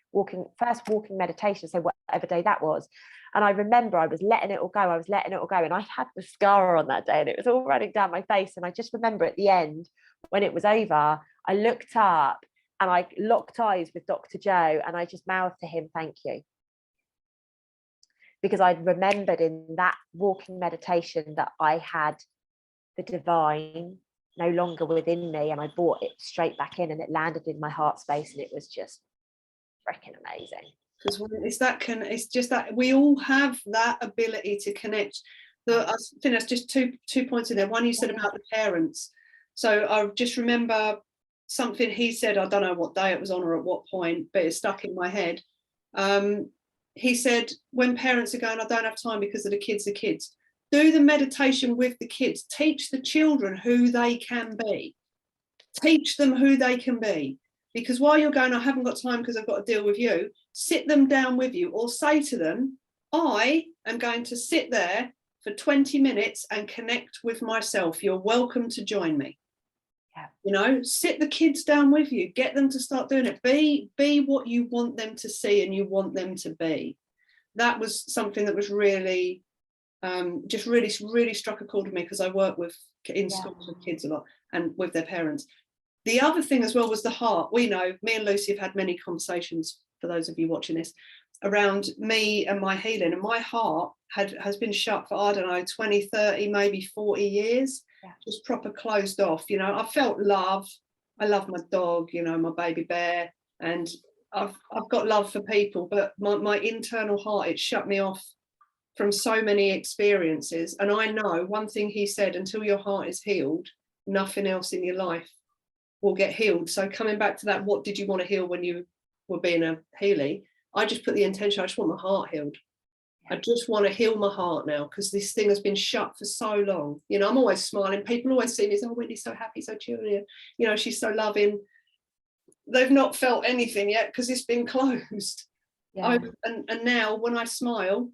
A: first walking meditation, so whatever day that was. And I remember I was letting it all go. And I had the scar on that day, and it was all running down my face. And I just remember at the end, when it was over, I looked up and I locked eyes with Dr. Joe, and I just mouthed to him, thank you. Because I'd remembered in that walking meditation that I had the divine no longer within me, and I brought it straight back in, and it landed in my heart space, and it was just freaking amazing.
B: Because it's just that we all have that ability to connect. I think that's just two points in there. One, you said about the parents. So I just remember something he said, I don't know what day it was on or at what point, but it stuck in my head. He said, when parents are going, I don't have time because of the kids, do the meditation with the kids. Teach the children who they can be. Teach them who they can be. Because while you're going, I haven't got time because I've got to deal with you, sit them down with you, or say to them, I am going to sit there for 20 minutes and connect with myself. You're welcome to join me.
A: Yeah.
B: You know, sit the kids down with you, get them to start doing it. Be what you want them to see and you want them to be. That was something that was really just really struck a chord with me, because I work in schools with kids a lot and with their parents. The other thing as well was the heart. We know, me and Lucy have had many conversations, for those of you watching this, around me and my healing, and my heart has been shut for, I don't know, 20, 30, maybe 40 years, just proper closed off. You know, I felt love. I love my dog, you know, my baby bear, and I've got love for people, but my internal heart, it shut me off from so many experiences. And I know one thing he said, until your heart is healed, nothing else in your life will get healed. So coming back to that, what did you want to heal when you were being a Healy? I just put the intention, I just want my heart healed. I just want to heal my heart now, because this thing has been shut for so long. You know, I'm always smiling. People always see me as, oh, Whitney's so happy, so cheery. You know, she's so loving. They've not felt anything yet because it's been closed. And now when I smile,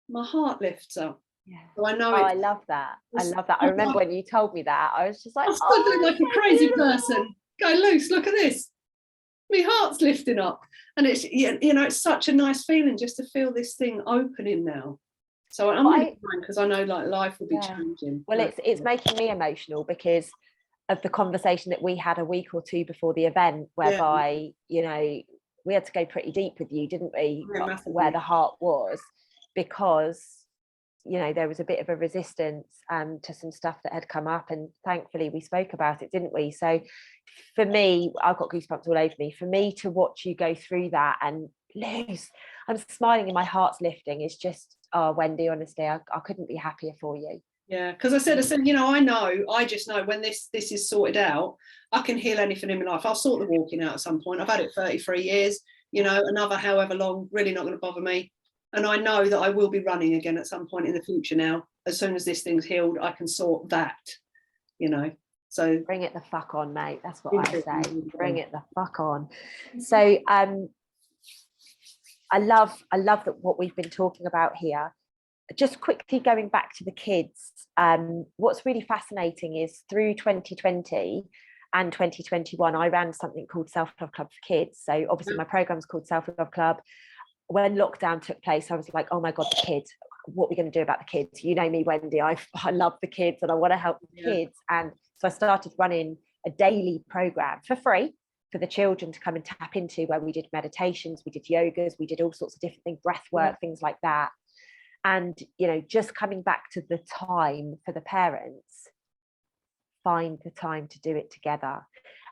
B: my heart lifts up.
A: Yeah.
B: So I know
A: I love that. I remember when you told me that, I was just like,
B: I stood there like a crazy person. Go, Luce, look at this. My heart's lifting up. And it's, you know, it's such a nice feeling just to feel this thing opening now. So I'm really fine, because I know like life will be changing.
A: Well, it's making me emotional because of the conversation that we had a week or two before the event, whereby, you know, we had to go pretty deep with you, didn't we? Where the heart was, because you know, there was a bit of a resistance to some stuff that had come up, and thankfully we spoke about it, didn't we? So for me, I've got goosebumps all over me. For me to watch you go through that and lose, I'm smiling and my heart's lifting. It's just, oh, Wendy, honestly, I couldn't be happier for you.
B: Yeah, because I said, you know, I just know when this is sorted out, I can heal anything in my life. I'll sort the walking out at some point. I've had it 33 years, you know, another however long, really not going to bother me. And I know that I will be running again at some point in the future now. As soon as this thing's healed, I can sort that, you know. So
A: bring it the fuck on, mate. That's what I say. Bring it the fuck on. So I love that what we've been talking about here. Just quickly going back to the kids, what's really fascinating is through 2020 and 2021, I ran something called Self-Love Club for Kids. So obviously my program's called Self-Love Club. When lockdown took place, I was like, oh my God, the kids, what are we going to do about the kids? You know me, Wendy, I love the kids and I want to help the kids. And so I started running a daily program for free for the children to come and tap into, where we did meditations, we did yogas, we did all sorts of different things, breath work, things like that. And, you know, just coming back to the time for the parents, find the time to do it together.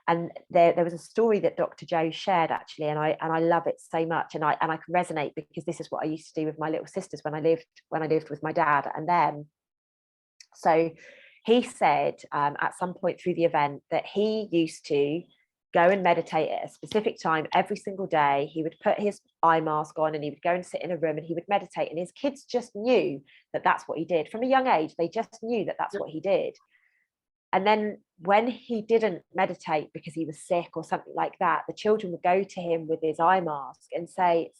A: And there was a story that Dr. Joe shared, actually, and I love it so much, and I can resonate, because this is what I used to do with my little sisters when I lived with my dad and them. So he said at some point through the event that he used to go and meditate at a specific time every single day. He would put his eye mask on and he would go and sit in a room and he would meditate, and his kids just knew that that's what he did from a young age. They just knew that that's what he did. And then when he didn't meditate because he was sick or something like that, the children would go to him with his eye mask and say,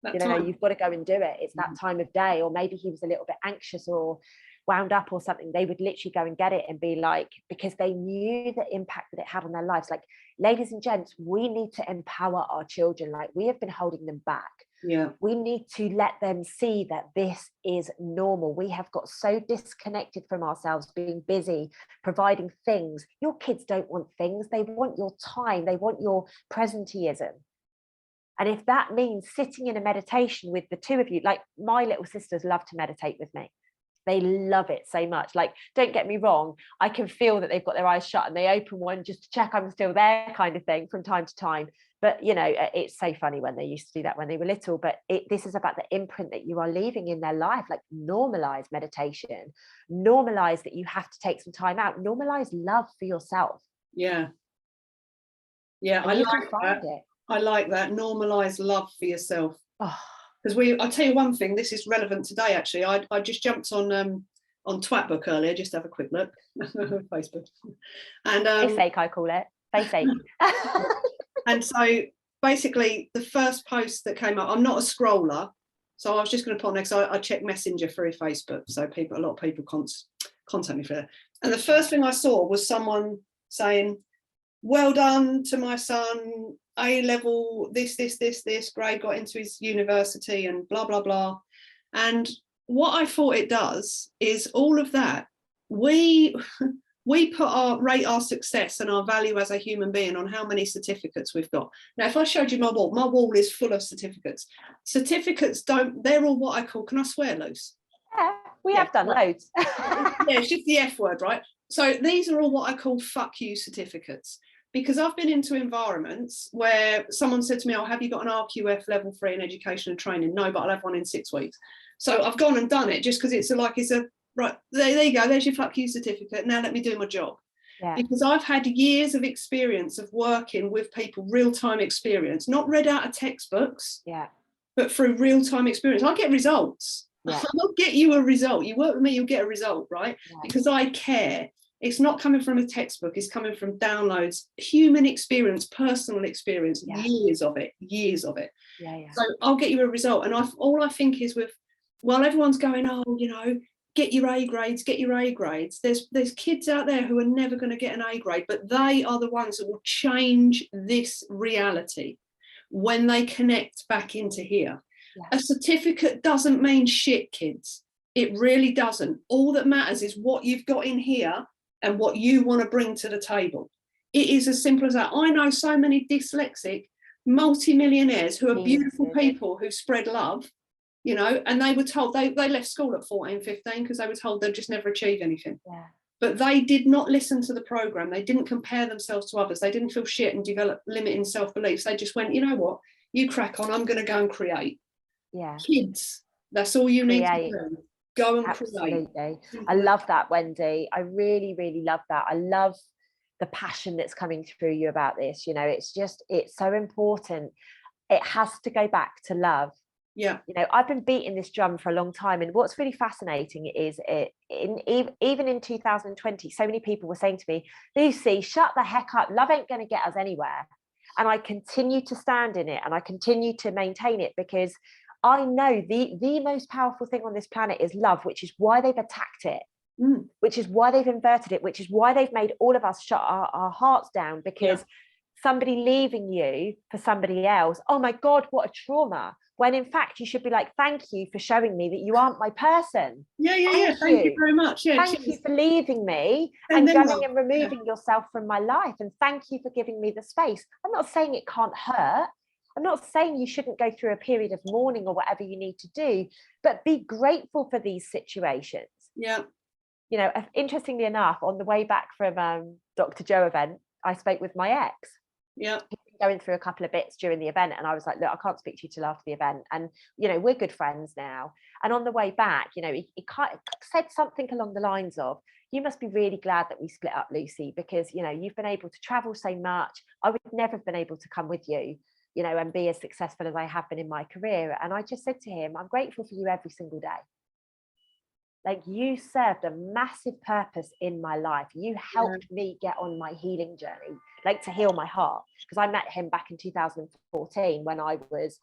A: you know, you've got to go and do it. It's that time of day. Or maybe he was a little bit anxious or wound up or something. They would literally go and get it and be like, because they knew the impact that it had on their lives. Like, ladies and gents, we need to empower our children. Like, we have been holding them back.
B: Yeah,
A: we need to let them see that this is normal. We have got so disconnected from ourselves, being busy, providing things. Your kids don't want things. They want your time. They want your presenteeism. And if that means sitting in a meditation with the two of you, like my little sisters love to meditate with me. They love it so much. Like, don't get me wrong, I can feel that they've got their eyes shut and they open one just to check I'm still there, kind of thing, from time to time. But, you know, it's so funny when they used to do that when they were little. But this is about the imprint that you are leaving in their life. Like, normalize meditation, normalize that you have to take some time out, normalize love for yourself.
B: Yeah. Yeah,
A: and
B: I
A: you
B: like
A: can find
B: that.
A: it.
B: I like that. Normalize love for yourself.
A: Oh.
B: Because I'll tell you one thing, this is relevant today, actually. I just jumped on Twatbook earlier, just to have a quick look. Facebook. And
A: Faceache, I call it. Faceache.
B: And so basically the first post that came up, I'm not a scroller, so I was just going to put on next. I check Messenger through Facebook, so a lot of people contact me for that. And the first thing I saw was someone saying, well done to my son, A level, this grade, got into his university and blah, blah, blah. And what I thought it does is all of that, we rate our success and our value as a human being on how many certificates we've got. Now, if I showed you my wall is full of certificates. Certificates they're all what I call, can I swear, Luce?
A: Yeah, we have done loads.
B: Yeah, it's just the F word, right? So these are all what I call fuck you certificates. Because I've been into environments where someone said to me, oh, have you got an RQF level 3 in education and training? No, but I'll have one in 6 weeks. So I've gone and done it just because it's right, there you go, there's your fuck you certificate. Now let me do my job. Yeah. Because I've had years of experience of working with people, real-time experience, not read out of textbooks, but through real-time experience. I get results. Yeah. I'll get you a result. You work with me, you'll get a result, right? Yeah. Because I care. It's not coming from a textbook, it's coming from downloads, human experience, personal experience, years of it. Yeah. So I'll get you a result. And all I think is while everyone's going, oh, you know, get your A grades, there's kids out there who are never going to get an A grade, but they are the ones that will change this reality when they connect back into here. Yeah. A certificate doesn't mean shit, kids. It really doesn't. All that matters is what you've got in here and what you want to bring to the table. It is as simple as that. I know so many dyslexic multi-millionaires who are beautiful people who spread love, you know, and they were told they left school at 14, 15 because they were told they'd just never achieve anything.
A: Yeah.
B: But they did not listen to the program. They didn't compare themselves to others. They didn't feel shit and develop limiting self-beliefs. They just went, you know what, you crack on, I'm going to go and create.
A: Yeah.
B: Kids, that's all you need to do. Go and
A: Absolutely.
B: create.
A: I love that, Wendy. I really, really love that. I love the passion that's coming through you about this. You know, it's so important. It has to go back to love.
B: Yeah.
A: You know, I've been beating this drum for a long time, and what's really fascinating is even in 2020, so many people were saying to me, Lucy, shut the heck up, love ain't going to get us anywhere. And I continue to stand in it, and I continue to maintain it, because I know the most powerful thing on this planet is love, which is why they've attacked it, which is why they've inverted it, which is why they've made all of us shut our hearts down, because somebody leaving you for somebody else, oh my God, what a trauma. When in fact, you should be like, thank you for showing me that you aren't my person.
B: Thank you very much.
A: Thank you for leaving me and going and removing yourself from my life. And thank you for giving me the space. I'm not saying it can't hurt. I'm not saying you shouldn't go through a period of mourning or whatever you need to do, but be grateful for these situations.
B: Yeah.
A: You know, interestingly enough, on the way back from Dr. Joe event, I spoke with my ex.
B: Yeah.
A: Going through a couple of bits during the event, and I was like, look, I can't speak to you till after the event, and you know, we're good friends now. And on the way back, you know, he kind of said something along the lines of, you must be really glad that we split up, Lucy, because you know, you've been able to travel so much. I would never have been able to come with you, you know, and be as successful as I have been in my career. And I just said to him, I'm grateful for you every single day. Like, you served a massive purpose in my life. You helped me get on my healing journey, like to heal my heart. Because I met him back in 2014 when I was,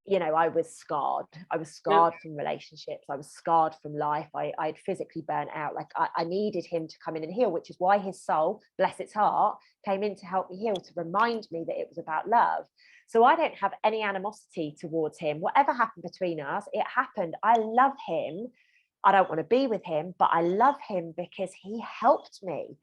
A: you know, I was scarred. I was scarred from relationships. I was scarred from life. I'd physically burnt out. Like I needed him to come in and heal, which is why his soul, bless its heart, came in to help me heal, to remind me that it was about love. So I don't have any animosity towards him. Whatever happened between us, it happened. I love him. I don't want to be with him, but I love him because he helped me.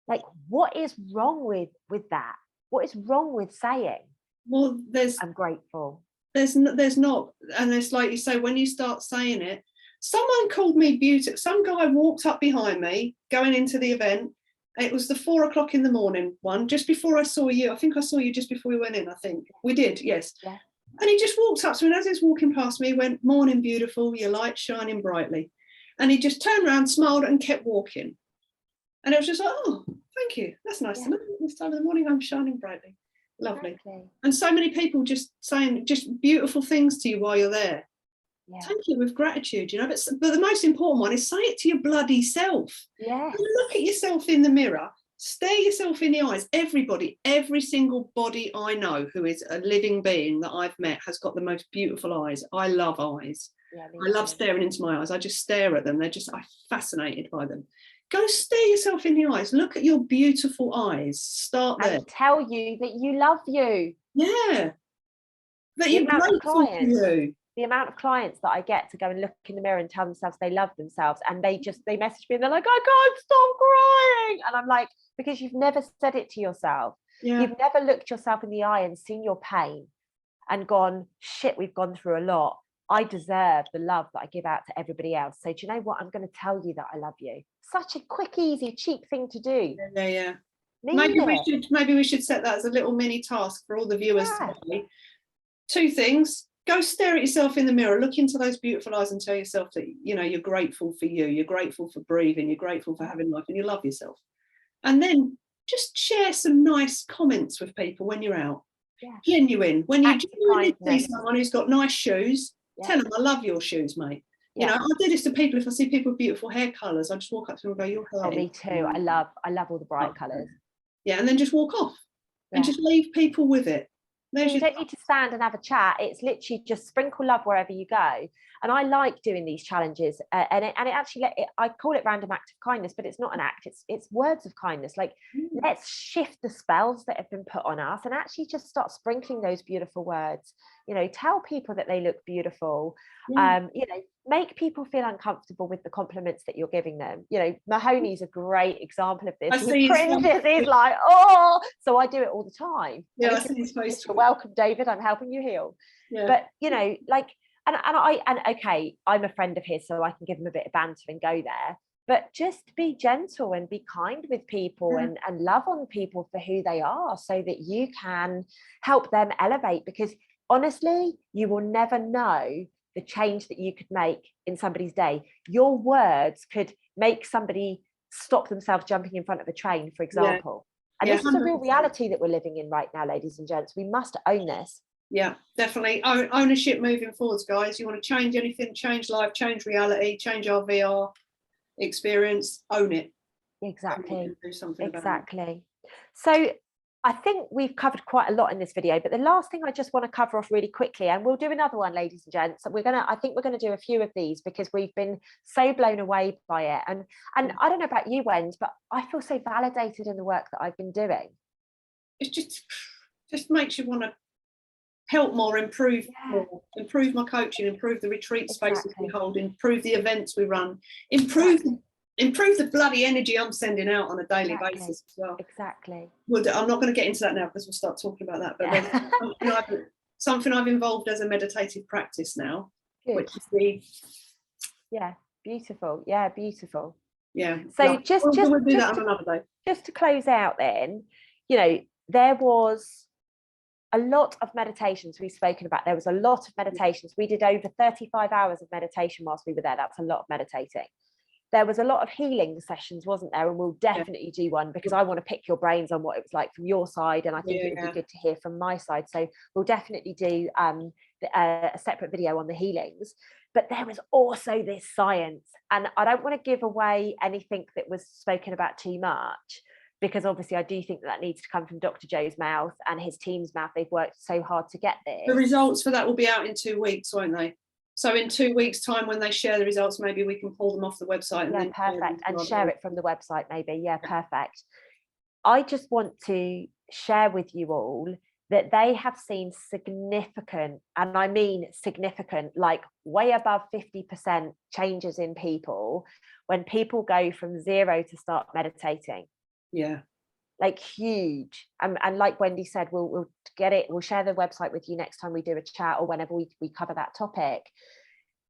A: Like, what is wrong with that? What is wrong with saying,
B: well,
A: I'm grateful?
B: There's not, and it's like you say, when you start saying it, someone called me beautiful. Some guy walked up behind me going into the event. It was the 4 o'clock in the morning one, just before I saw you. I think I saw you just before we went in. I think we did, yes.
A: Yeah.
B: And he just walked up to me, and as he was walking past me, he went, morning, beautiful, your light shining brightly. And he just turned around, smiled, and kept walking. And it was just like, oh, thank you. That's nice to know. This time of the morning, I'm shining brightly. Lovely. Exactly. And so many people just saying just beautiful things to you while you're there. Yeah. Thank you, with gratitude, you know. But the most important one is say it to your bloody self.
A: Yeah.
B: Look at yourself in the mirror. Stare yourself in the eyes. Everybody, every single body I know who is a living being that I've met has got the most beautiful eyes. I love eyes. Yeah, I love staring into my eyes. I just stare at them. I'm fascinated by them. Go stare yourself in the eyes. Look at your beautiful eyes. Start there.
A: And tell you that you love you.
B: Yeah. That you're grateful for you.
A: The amount of clients that I get to go and look in the mirror and tell themselves they love themselves, and they message me and they're like, I can't stop crying. And I'm like, because you've never said it to yourself. Yeah. You've never looked yourself in the eye and seen your pain and gone, shit, we've gone through a lot. I deserve the love that I give out to everybody else. So do you know what? I'm going to tell you that I love you. Such a quick, easy, cheap thing to do.
B: Yeah. Maybe we should set that as a little mini task for all the viewers today. 2 things. Go stare at yourself in the mirror, look into those beautiful eyes and tell yourself that, you know, you're grateful for you, you're grateful for breathing, you're grateful for having life, and you love yourself. And then just share some nice comments with people when you're out. Yeah. Genuine. When you genuinely see someone who's got nice shoes, tell them, I love your shoes, mate. You know, I do this to people. If I see people with beautiful hair colours, I just walk up to them and go, your hair.
A: Oh, me too. I love all the bright colours.
B: Yeah, and then just walk off and just leave people with it.
A: You don't need to stand and have a chat. It's literally just sprinkle love wherever you go. And I like doing these challenges, and it actually, I call it random act of kindness, but it's not an act. It's words of kindness. Like, let's shift the spells that have been put on us and actually just start sprinkling those beautiful words. You know, tell people that they look beautiful. You know, make people feel uncomfortable with the compliments that you're giving them. You know, Mahoney's a great example of this. He cringes. He's like, oh, so I do it all the time.
B: Yeah, I see his face.
A: Welcome, David. I'm helping you heal. Yeah. But you know, like, And okay, I'm a friend of his, so I can give him a bit of banter and go there. But just be gentle and be kind with people, and love on people for who they are, so that you can help them elevate. Because honestly, you will never know the change that you could make in somebody's day. Your words could make somebody stop themselves jumping in front of a train, for example. And this is a real reality that we're living in right now, ladies and gents. We must own this.
B: Yeah, definitely. Ownership moving forwards, guys. You want to change anything, change life, change reality, change our VR experience, own it.
A: Exactly.
B: Do something
A: exactly. So I think we've covered quite a lot in this video, but the last thing I just want to cover off really quickly, and we'll do another one, ladies and gents. I think we're gonna do a few of these, because we've been so blown away by it. And I don't know about you, Wendy, but I feel so validated in the work that I've been doing.
B: It just makes you want to help more, improve more, improve my coaching, improve the retreat spaces we hold, improve the events we run, improve the bloody energy I'm sending out on a daily basis as well.
A: Exactly.
B: Well, I'm not going to get into that now, because we'll start talking about that. But there's something I've involved as a meditative practice now.
A: Good.
B: Which is the
A: beautiful. Yeah, beautiful.
B: Yeah.
A: So
B: we'll do that on another day.
A: Just to close out, then, there was a lot of meditations we've spoken about. There was a lot of meditations. We did over 35 hours of meditation whilst we were there. That's a lot of meditating. There was a lot of healing sessions, wasn't there? And we'll definitely do one, because I want to pick your brains on what it was like from your side, and I think it would be good to hear from my side. So we'll definitely do a separate video on the healings. But there was also this science, and I don't want to give away anything that was spoken about too much, because obviously I do think that needs to come from Dr. Joe's mouth and his team's mouth. They've worked so hard to get this.
B: The results for that will be out in 2 weeks, won't they? So in 2 weeks' time, when they share the results, maybe we can pull them off the website. And then
A: perfect. And share it from the website, maybe. Yeah, perfect. I just want to share with you all that they have seen significant, and I mean significant, like way above 50% changes in people when people go from zero to start meditating.
B: Yeah.
A: Like huge. And like Wendy said, we'll get it. We'll share the website with you next time we do a chat, or whenever we cover that topic.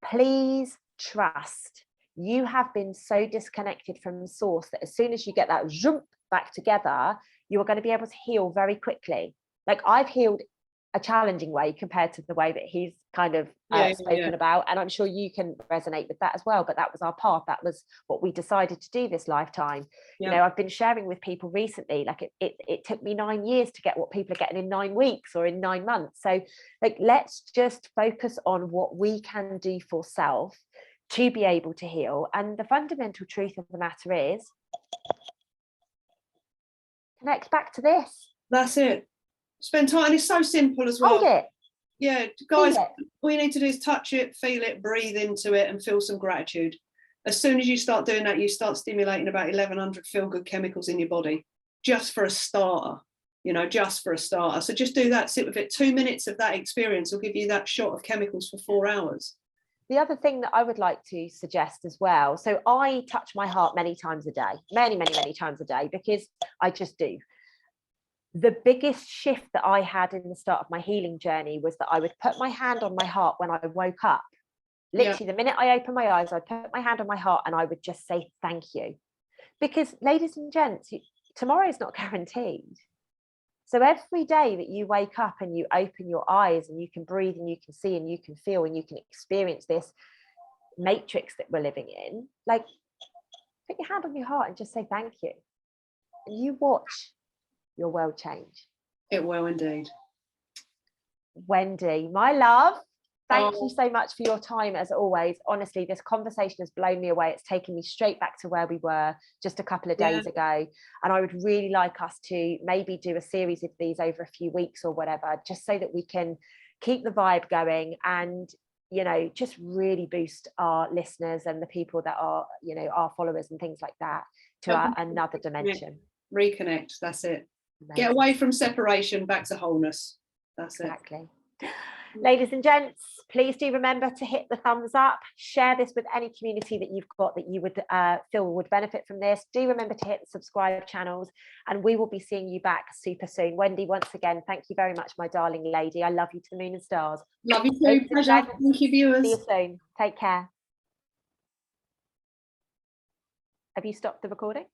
A: Please trust. You have been so disconnected from source that as soon as you get that jump back together, you are going to be able to heal very quickly. Like I've healed a challenging way compared to the way that he's kind of spoken about, and I'm sure you can resonate with that as well. But that was our path. That was what we decided to do this lifetime. I've been sharing with people recently, like it took me 9 years to get what people are getting in 9 weeks or in 9 months. So like, let's just focus on what we can do for self to be able to heal. And the fundamental truth of the matter is, connect back to this.
B: That's it. Spend time, and it's so simple as well.
A: Hold it.
B: Yeah, guys, all you need to do is touch it, feel it, breathe into it, and feel some gratitude. As soon as you start doing that, you start stimulating about 1,100 feel-good chemicals in your body, just for a starter, just for a starter. So just do that, sit with it. 2 minutes of that experience will give you that shot of chemicals for 4 hours.
A: The other thing that I would like to suggest as well, so I touch my heart many times a day, many times a day, because I just do. The biggest shift that I had in the start of my healing journey was that I would put my hand on my heart when I woke up. Literally, the minute I opened my eyes, I'd put my hand on my heart and I would just say thank you. Because, ladies and gents, tomorrow is not guaranteed. So every day that you wake up and you open your eyes and you can breathe and you can see and you can feel and you can experience this matrix that we're living in, like, put your hand on your heart and just say thank you. And you watch your world change.
B: It will indeed.
A: Wendy, my love, thank you so much for your time as always. Honestly, this conversation has blown me away. It's taken me straight back to where we were just a couple of days ago. And I would really like us to maybe do a series of these over a few weeks or whatever, just so that we can keep the vibe going and, just really boost our listeners and the people that are, our followers and things like that to another dimension.
B: Reconnect. That's it.
A: Amazing.
B: Get away from separation, back to wholeness. That's
A: exactly. Ladies and gents, Please do remember to hit the thumbs up, share this with any community that you've got that you would feel would benefit from this. Do remember to hit the subscribe channels, and we will be seeing you back super soon. Wendy, once again, thank you very much, my darling lady. I love you to the moon and stars.
B: Love you too. Pleasure. Thank you, viewers.
A: See you soon. Take care. Have you stopped the recording?